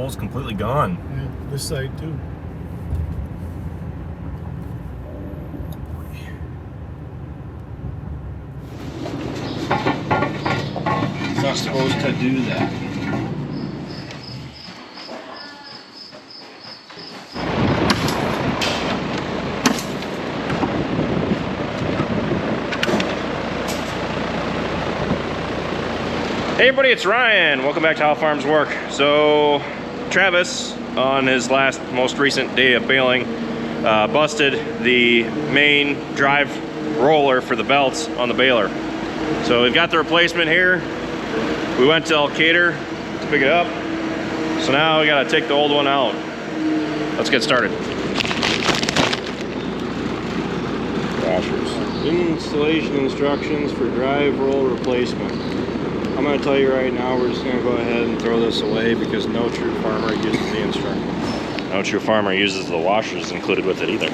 pole's completely gone. Yeah, this side too. It's not supposed to do that. Hey everybody, it's Ryan. Welcome back to How Farms Work. So Travis, on his most recent day of baling, busted the main drive roller for the belts on the baler. So we've got the replacement here. We went to Elkader to pick it up. So now we gotta take the old one out. Let's get started. Washers. Installation instructions for drive roll replacement. I'm going to tell you right now, we're just going to go ahead and throw this away because no true farmer uses the instructions. No true farmer uses the washers included with it either.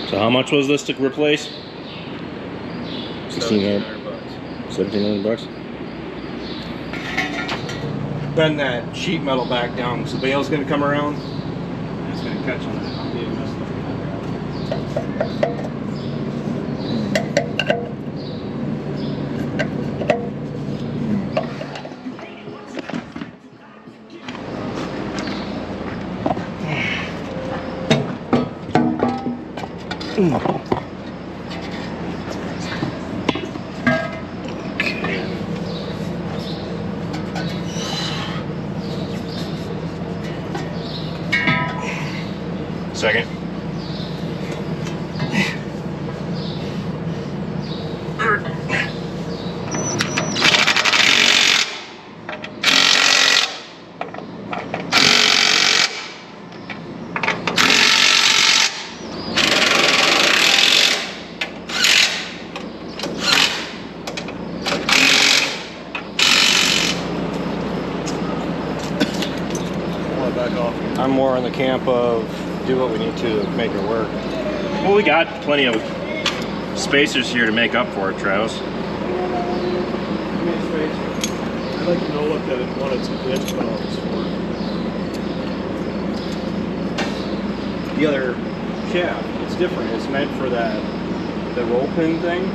So how much was this to replace? 1,600 bucks. 1,700 bucks. Bend that sheet metal back down because the bale's going to come around. It's going to catch on it. I'll be messed Second. I'm more in the camp of do what we need to make it work. Well, we got plenty of spacers here to make up for it, Travis. I'd like to know what that it's pitch cut off is for. The other shaft, it's different. It's meant for the roll pin thing.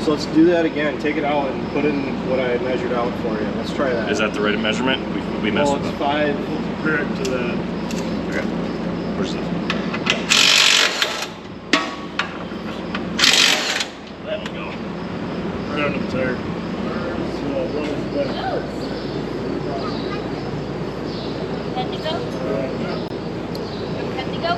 So let's do that again. Take it out and put in what I measured out for you. Let's try that. Is that the right measurement? We messed well, it it's up. 5. We'll compare it to that. Okay. Where's this? That one go. Right on the tire. So one is better. Head to go? Head to go?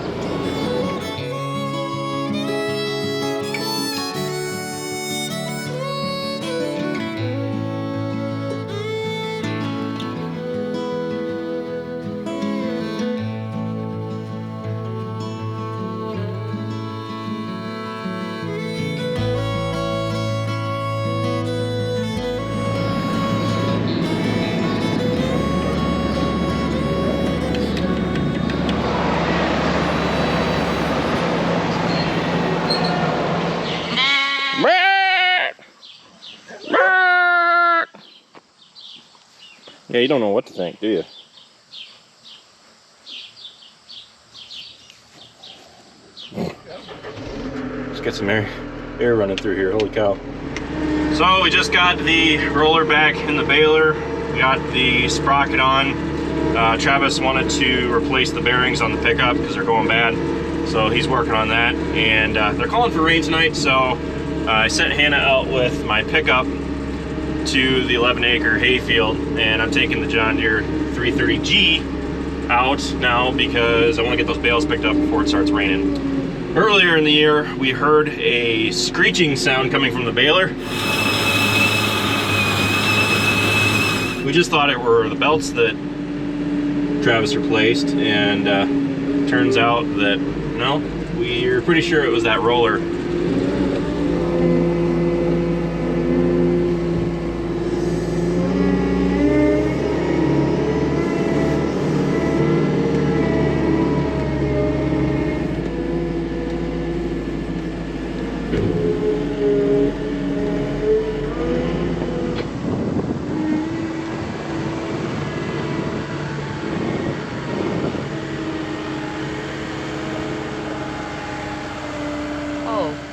Yeah, you don't know what to think, do you? Just get some air running through here, holy cow. So we just got the roller back in the baler. We got the sprocket on. Travis wanted to replace the bearings on the pickup because they're going bad. So he's working on that. And they're calling for rain tonight, so I sent Hannah out with my pickup to the 11-acre hayfield, and I'm taking the John Deere 330G out now because I want to get those bales picked up before it starts raining. Earlier in the year, we heard a screeching sound coming from the baler. We just thought it were the belts that Travis replaced, and turns out that no, we're pretty sure it was that roller.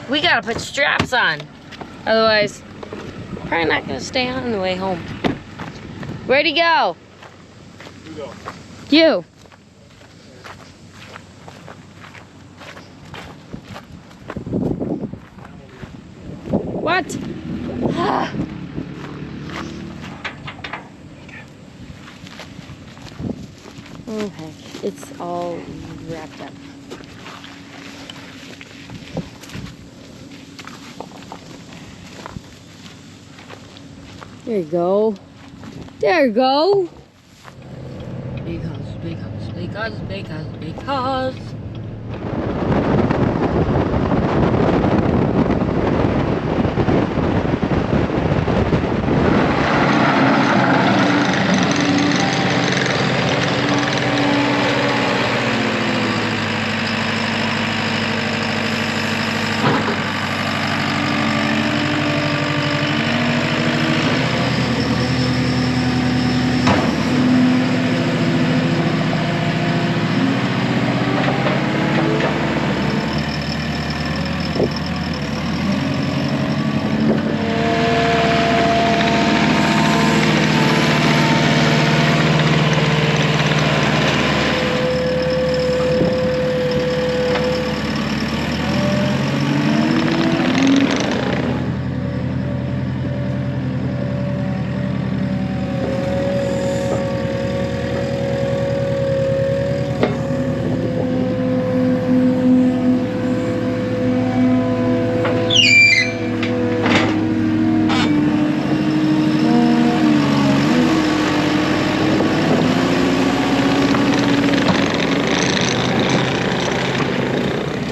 We gotta put straps on. Otherwise, probably not gonna stay on the way home. Where'd he go? You go. You. What? Oh heck, it's all wrapped up. There you go. There you go. Because.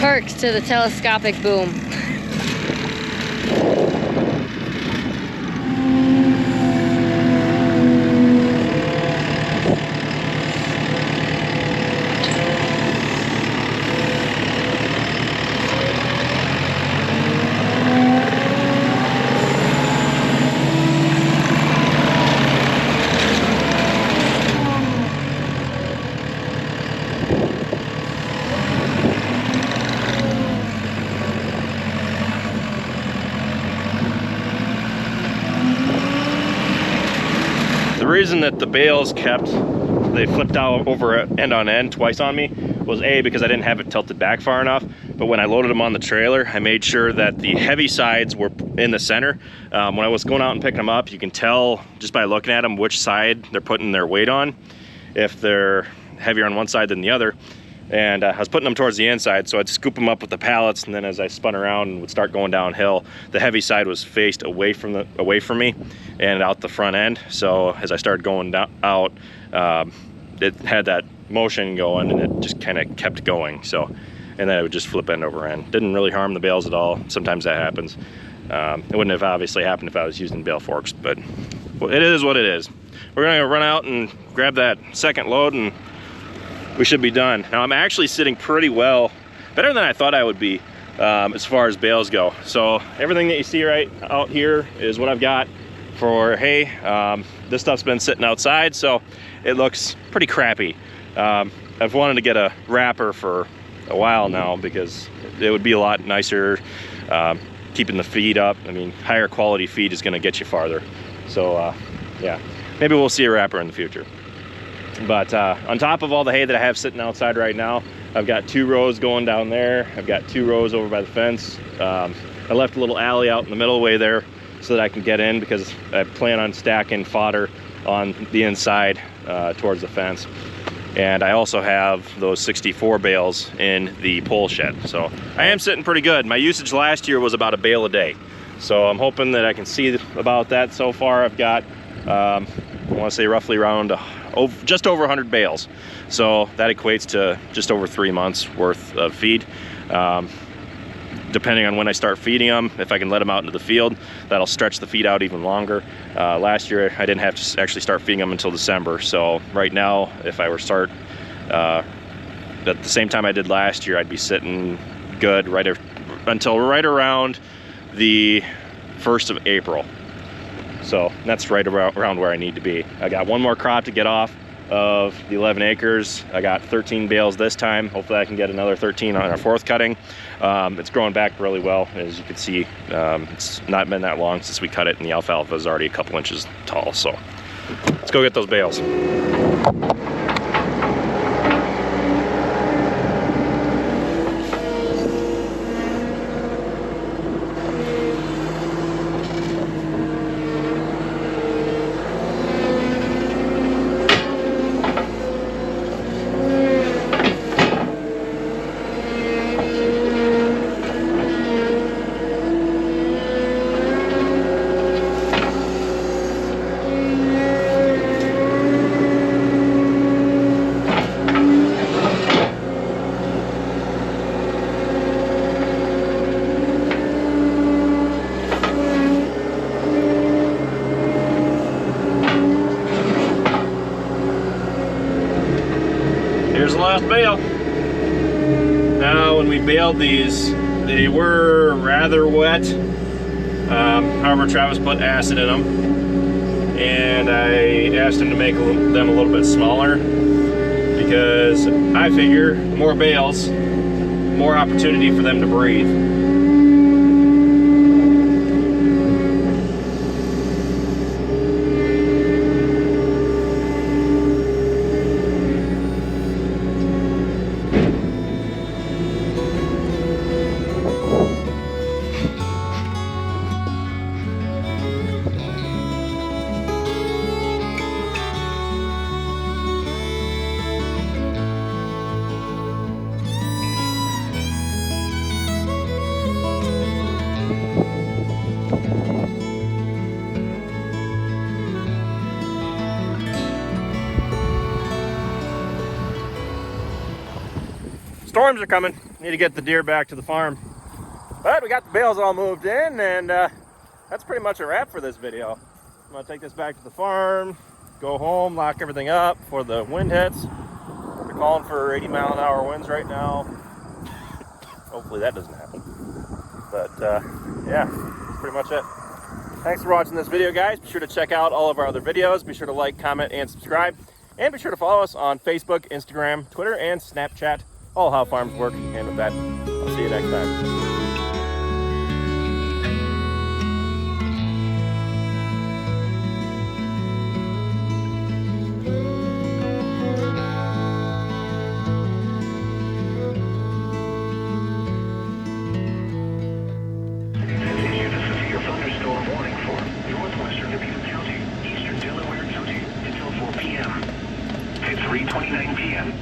Perks to the telescopic boom. The reason that the bales they flipped out over end on end twice on me was A, because I didn't have it tilted back far enough, but when I loaded them on the trailer, I made sure that the heavy sides were in the center. When I was going out and picking them up, you can tell just by looking at them which side they're putting their weight on, if they're heavier on one side than the other. And I was putting them towards the inside, so I'd scoop them up with the pallets, and then as I spun around and would start going downhill, the heavy side was faced away from me and out the front end. So as I started going out, it had that motion going, and it just kind of kept going. So, and then it would just flip end over end. Didn't really harm the bales at all. Sometimes that happens. It wouldn't have obviously happened if I was using bale forks, but it is what it is. We're gonna run out and grab that second load, and we should be done. Now I'm actually sitting pretty well, better than I thought I would be as far as bales go. So everything that you see right out here is what I've got for hay. This stuff's been sitting outside, so it looks pretty crappy. I've wanted to get a wrapper for a while now because it would be a lot nicer, keeping the feed up. I mean, higher quality feed is going to get you farther. So yeah, maybe we'll see a wrapper in the future. But on top of all the hay that I have sitting outside right now, I've got 2 rows going down there. I've got 2 rows over by the fence. I left a little alley out in the middle way there so that I can get in, because I plan on stacking fodder on the inside towards the fence. And I also have those 64 bales in the pole shed. So I am sitting pretty good. My usage last year was about a bale a day. So I'm hoping that I can see about that. So far I've got, I want to say roughly around just over 100 bales. So that equates to just over 3 months worth of feed. Depending on when I start feeding them, if I can let them out into the field, that'll stretch the feed out even longer. Last year, I didn't have to actually start feeding them until December. So right now, if I were to start at the same time I did last year, I'd be sitting good until right around the 1st of April. So that's right around where I need to be. I got 1 more crop to get off of the 11 acres. I got 13 bales this time. Hopefully I can get another 13 on our 4th cutting. It's growing back really well. As you can see, it's not been that long since we cut it, and the alfalfa is already a couple inches tall. So let's go get those bales. Here's the last bale. Now, when we baled these, they were rather wet. However, Travis put acid in them, and I asked him to make them a little bit smaller, because I figure more bales, more opportunity for them to breathe. Storms are coming. Need to get the deer back to the farm. But we got the bales all moved in, and that's pretty much a wrap for this video. I'm gonna take this back to the farm, go home, lock everything up before the wind hits. They're calling for 80-mile-an-hour winds right now. Hopefully that doesn't happen. But yeah, that's pretty much it. Thanks for watching this video, guys. Be sure to check out all of our other videos. Be sure to like, comment, and subscribe. And be sure to follow us on Facebook, Instagram, Twitter, and Snapchat. All how farms work. And with that, I'll see you next time.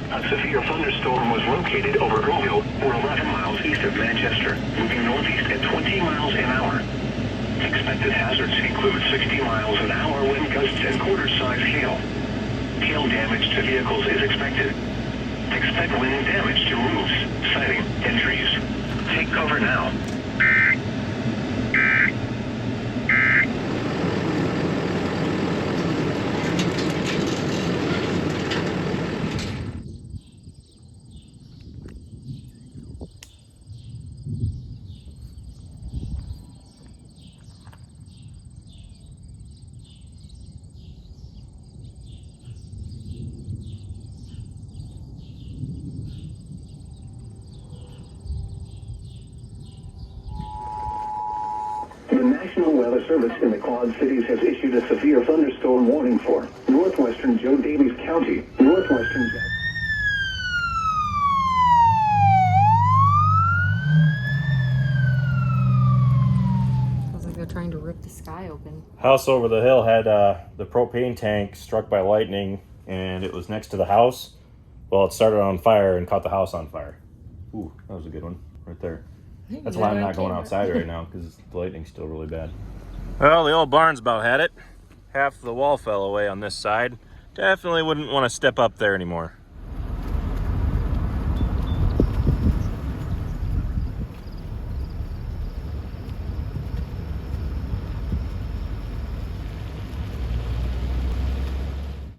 A severe thunderstorm was located over Earlville, or 11 miles east of Manchester, moving northeast at 20 miles an hour. Expected hazards include 60 miles an hour wind gusts and quarter-size hail. Hail damage to vehicles is expected. Expect wind damage to roofs, siding, and trees. Take cover now. The National Weather Service in the Quad Cities has issued a severe thunderstorm warning for northwestern Joe Davies County, northwestern Sounds like they're trying to rip the sky open. House over the hill had the propane tank struck by lightning, and it was next to the house. Well, it started on fire and caught the house on fire. Ooh, that was a good one right there. That's why I'm not going outside right now, because the lightning's still really bad. Well, the old barn's about had it. Half the wall fell away on this side. Definitely wouldn't want to step up there anymore.